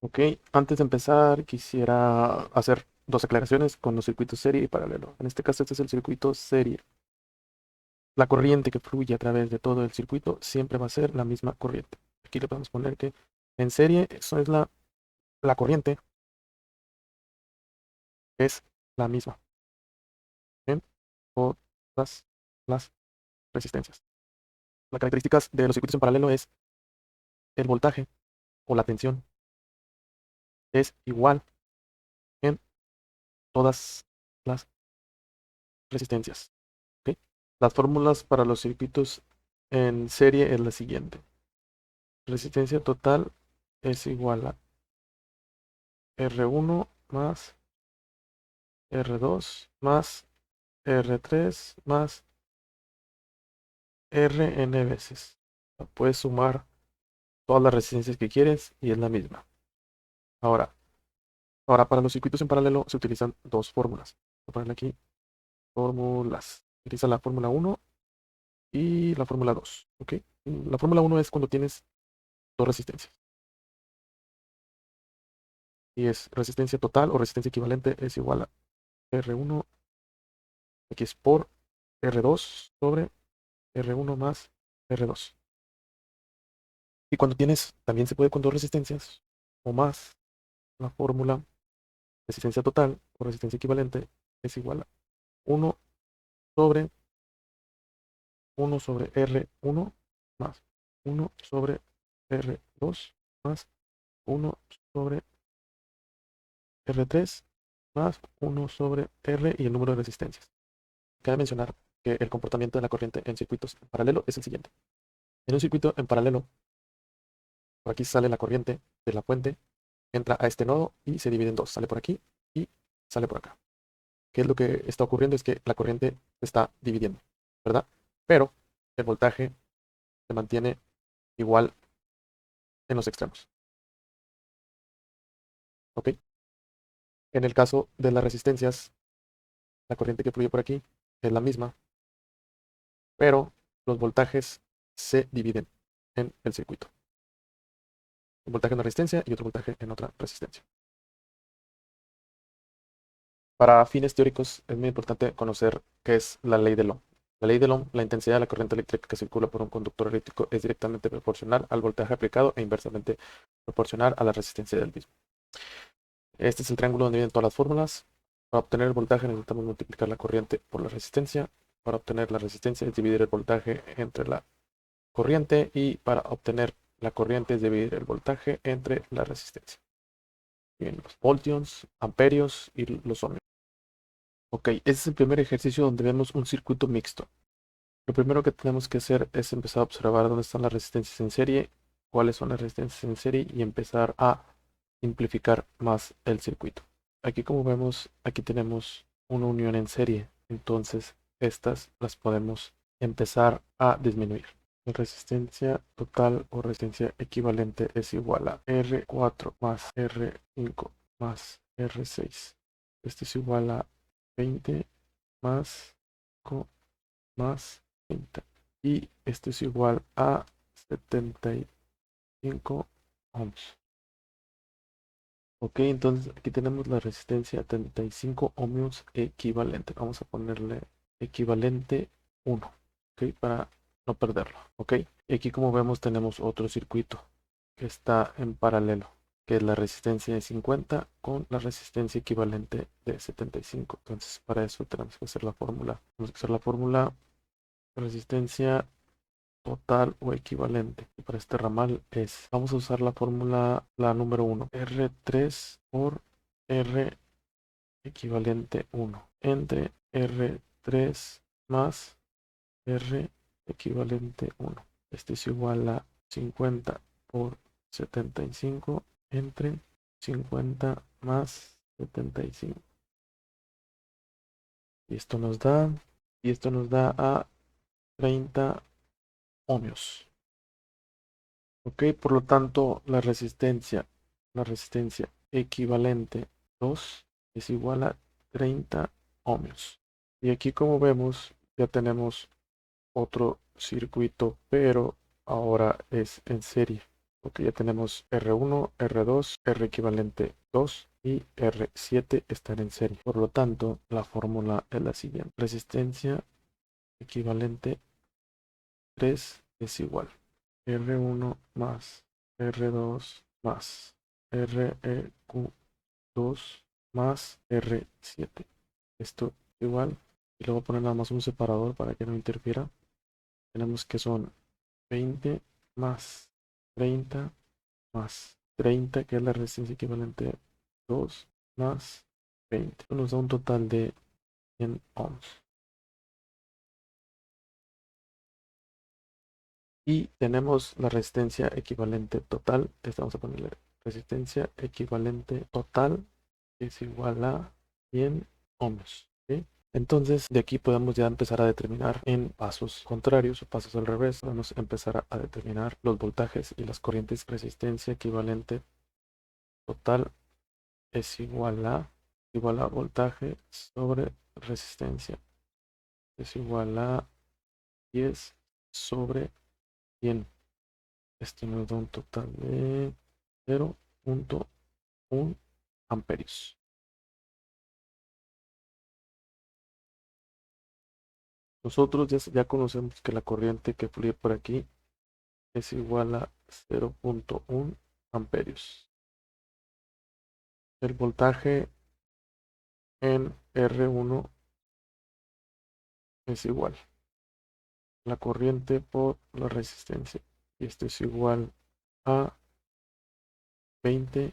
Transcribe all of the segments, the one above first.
Ok, antes de empezar quisiera hacer dos aclaraciones con los circuitos serie y paralelo. En este caso este es el circuito serie. La corriente que fluye a través de todo el circuito siempre va a ser la misma corriente. Aquí le podemos poner que en serie eso es la corriente es la misma en todas las resistencias. Las características de los circuitos en paralelo es el voltaje o la tensión es igual en todas las resistencias. ¿Ok? Las fórmulas para los circuitos en serie es la siguiente. Resistencia total es igual a R1 más R2 más R3 más Rn veces. Puedes sumar todas las resistencias que quieres y es la misma. Ahora, para los circuitos en paralelo se utilizan dos fórmulas. Voy a ponerle aquí fórmulas. Utiliza la fórmula uno y la fórmula 2. ¿Ok? La fórmula uno es cuando tienes dos resistencias. Y es resistencia total o resistencia equivalente es igual a R1 X por R2 sobre R1 más R2. Y cuando tienes, también se puede con dos resistencias o más, la fórmula resistencia total o resistencia equivalente es igual a 1 sobre 1 sobre R1 más 1 sobre R2 más 1 sobre R3 más 1 sobre R y el número de resistencias. Cabe mencionar que el comportamiento de la corriente en circuitos en paralelo es el siguiente. En un circuito en paralelo, por aquí sale la corriente de la fuente, entra a este nodo y se divide en dos. Sale por aquí y sale por acá. ¿Qué es lo que está ocurriendo? Es que la corriente se está dividiendo, ¿verdad? Pero el voltaje se mantiene igual en los extremos. ¿Ok? En el caso de las resistencias, la corriente que fluye por aquí es la misma, pero los voltajes se dividen en el circuito. Un voltaje en una resistencia y otro voltaje en otra resistencia. Para fines teóricos es muy importante conocer qué es la ley de Ohm. La ley de Ohm, la intensidad de la corriente eléctrica que circula por un conductor eléctrico es directamente proporcional al voltaje aplicado e inversamente proporcional a la resistencia del mismo. Este es el triángulo donde vienen todas las fórmulas. Para obtener el voltaje necesitamos multiplicar la corriente por la resistencia. Para obtener la resistencia es dividir el voltaje entre la corriente y para obtener la corriente es dividir el voltaje entre la resistencia. Bien, los voltios, amperios y los ohmios. Ok, este es el primer ejercicio donde vemos un circuito mixto. Lo primero que tenemos que hacer es empezar a observar dónde están las resistencias en serie, cuáles son las resistencias en serie y empezar a simplificar más el circuito. Aquí como vemos, aquí tenemos una unión en serie, entonces estas las podemos empezar a disminuir. La resistencia total o resistencia equivalente es igual a R4 más R5 más R6. Esto es igual a 20 más 5 más 30. Y esto es igual a 75 ohms. Ok, entonces aquí tenemos la resistencia 75 ohmios equivalente. Vamos a ponerle equivalente 1, ok, para no perderlo, ok. Y aquí como vemos tenemos otro circuito que está en paralelo, que es la resistencia de 50 con la resistencia equivalente de 75. Entonces para eso tenemos que hacer la fórmula. Tenemos que hacer la fórmula de resistencia total o equivalente. Y para este ramal vamos a usar la fórmula, la número uno, R3 por R equivalente 1 entre R3 más R equivalente 1. Este es igual a 50 por 75 entre 50 más 75. Y y esto nos da a 30 ohmios. Ok, por lo tanto, la resistencia equivalente 2 es igual a 30 ohmios. Y aquí como vemos, ya tenemos otro circuito, pero ahora es en serie. Ok, ya tenemos R1, R2, R equivalente 2 y R7 están en serie. Por lo tanto, la fórmula es la siguiente. Resistencia equivalente 3 es igual R1 más R2 más REQ2 más R7. Esto igual. Y luego poner nada más un separador para que no interfiera. Tenemos que son 20 más 30 más 30, que es la resistencia equivalente 2 más 20. Esto nos da un total de 100 ohms. Y tenemos la resistencia equivalente total. Vamos a ponerle resistencia equivalente total, que es igual a 100 ohms. ¿Sí? Entonces, de aquí podemos ya empezar a determinar en pasos contrarios o pasos al revés. Vamos a empezar a determinar los voltajes y las corrientes. Resistencia equivalente total es igual a voltaje sobre resistencia. Es igual a 10 sobre 100. Esto nos da un total de 0.1 amperios. Nosotros ya conocemos que la corriente que fluye por aquí es igual a 0.1 amperios. El voltaje en R1 es igual la corriente por la resistencia. Y esto es igual a 20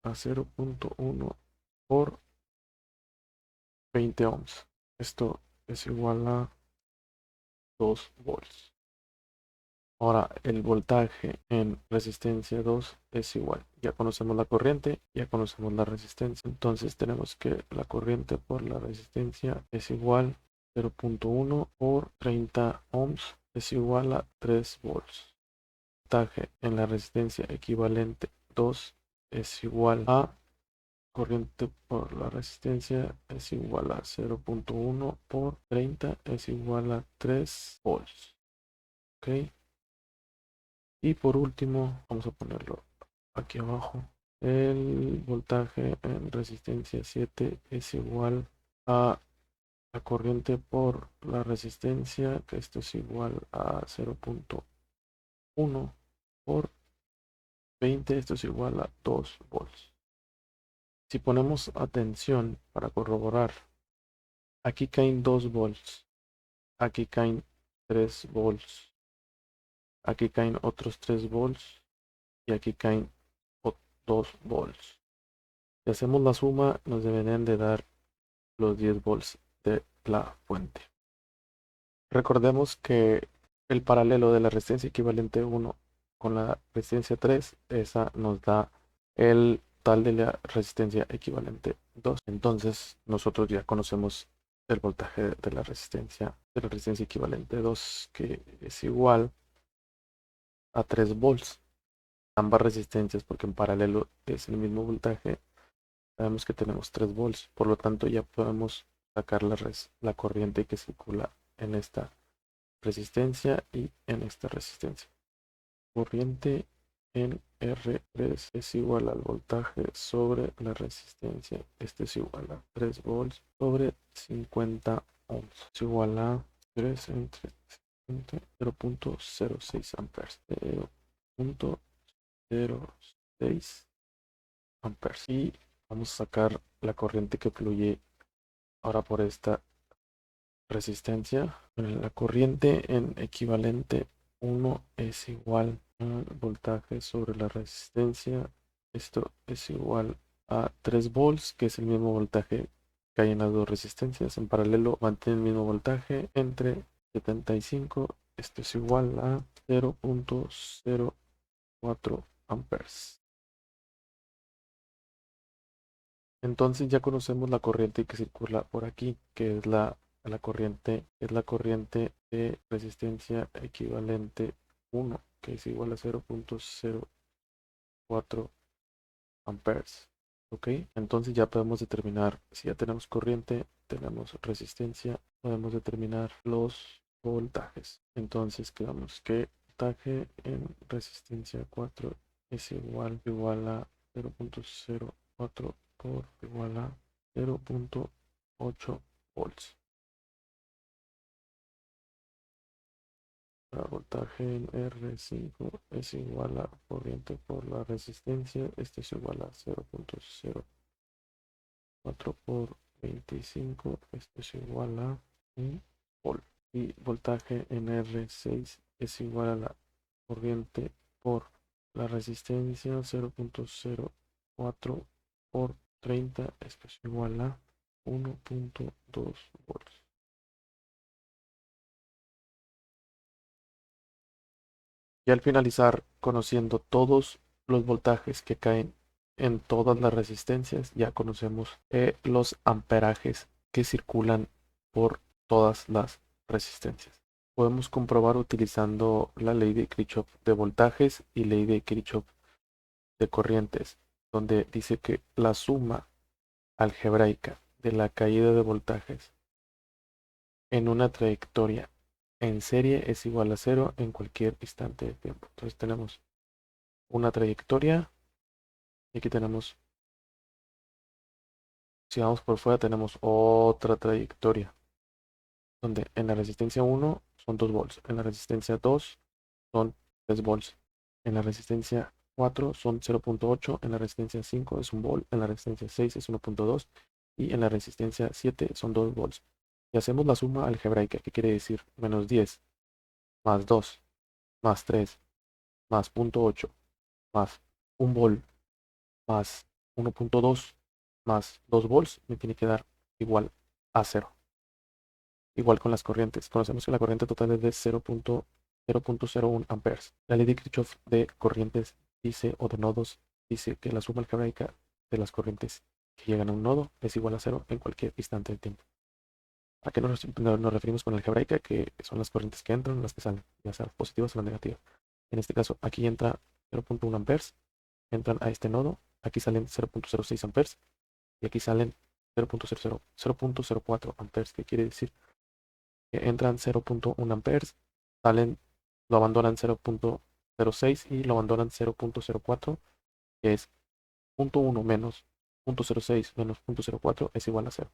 a 0.1 por 20 ohms. Esto es igual a 2 volts. Ahora, el voltaje en resistencia 2 es igual. Ya conocemos la corriente, ya conocemos la resistencia. Entonces tenemos que la corriente por la resistencia es igual a 0.1 por 30 ohms es igual a 3 volts. Voltaje en la resistencia equivalente 2 es igual a corriente por la resistencia es igual a 0.1 por 30 es igual a 3 volts. ¿Ok? Y por último, vamos a ponerlo aquí abajo. El voltaje en resistencia 7 es igual a la corriente por la resistencia, que esto es igual a 0.1 por 20, esto es igual a 2 volts. Si ponemos atención para corroborar, aquí caen 2 volts, aquí caen 3 volts, aquí caen otros 3 volts y aquí caen 2 volts. Si hacemos la suma, nos deberían de dar los 10 volts de la fuente. Recordemos que el paralelo de la resistencia equivalente 1 con la resistencia 3, esa nos da el total de la resistencia equivalente 2. Entonces, nosotros ya conocemos el voltaje de la resistencia equivalente 2, que es igual a 3 volts. Ambas resistencias, porque en paralelo es el mismo voltaje, sabemos que tenemos 3 volts, por lo tanto ya podemos sacar la corriente que circula en esta resistencia y en esta resistencia. Corriente en R3 es igual al voltaje sobre la resistencia. Este es igual a 3 volts sobre 50 ohms. Es igual a 3 entre 0.06 amperes. 0.06 amperes. Y vamos a sacar la corriente que fluye ahora por esta resistencia. La corriente en equivalente 1 es igual al voltaje sobre la resistencia. Esto es igual a 3 volts, que es el mismo voltaje que hay en las dos resistencias. En paralelo mantiene el mismo voltaje entre 75. Esto es igual a 0.04 amperes. Entonces ya conocemos la corriente que circula por aquí, que es la corriente de resistencia equivalente 1, que es igual a 0.04 amperes. ¿Ok? Entonces ya podemos determinar, si ya tenemos corriente, tenemos resistencia, podemos determinar los voltajes. Entonces quedamos que voltaje en resistencia 4 es igual a 0.04 por igual a 0.8 volts. El voltaje en R5 es igual a corriente por la resistencia. Este es igual a 0.04 por 25. Esto es igual a 1 volt. Y voltaje en R6 es igual a la corriente por la resistencia 0.04 por 30. Esto es igual a 1.2 volts. Y al finalizar, conociendo todos los voltajes que caen en todas las resistencias, ya conocemos los amperajes que circulan por todas las resistencias. Podemos comprobar utilizando la ley de Kirchhoff de voltajes y ley de Kirchhoff de corrientes, donde dice que la suma algebraica de la caída de voltajes en una trayectoria en serie es igual a cero en cualquier instante de tiempo. Entonces tenemos una trayectoria y aquí tenemos, si vamos por fuera, tenemos otra trayectoria, donde en la resistencia 1 son 2 volts, en la resistencia 2 son 3 volts, en la resistencia 4 son 0.8, en la resistencia 5 es 1 volt, en la resistencia 6 es 1.2 y en la resistencia 7 son 2 volts. Y hacemos la suma algebraica, que quiere decir menos 10 más 2 más 3 más 0.8 más 1 volt más 1.2 más 2 volts me tiene que dar igual a 0. Igual con las corrientes. Conocemos que la corriente total es de 0.01 amperes. La ley de Kirchhoff de corrientes dice, o de nodos, dice que la suma algebraica de las corrientes que llegan a un nodo es igual a 0 en cualquier instante del tiempo. ¿A qué nos referimos con algebraica? Que son las corrientes que entran, las que salen, ya sea positivas o negativas. En este caso, aquí entra 0.1 amperes, entran a este nodo, aquí salen 0.06 amperes y aquí salen 0.04 amperes, que quiere decir que entran 0.1 amperes, salen, lo abandonan 0.06 y lo abandonan 0.04, que es 0.1 menos 0.06 menos 0.04 es igual a 0.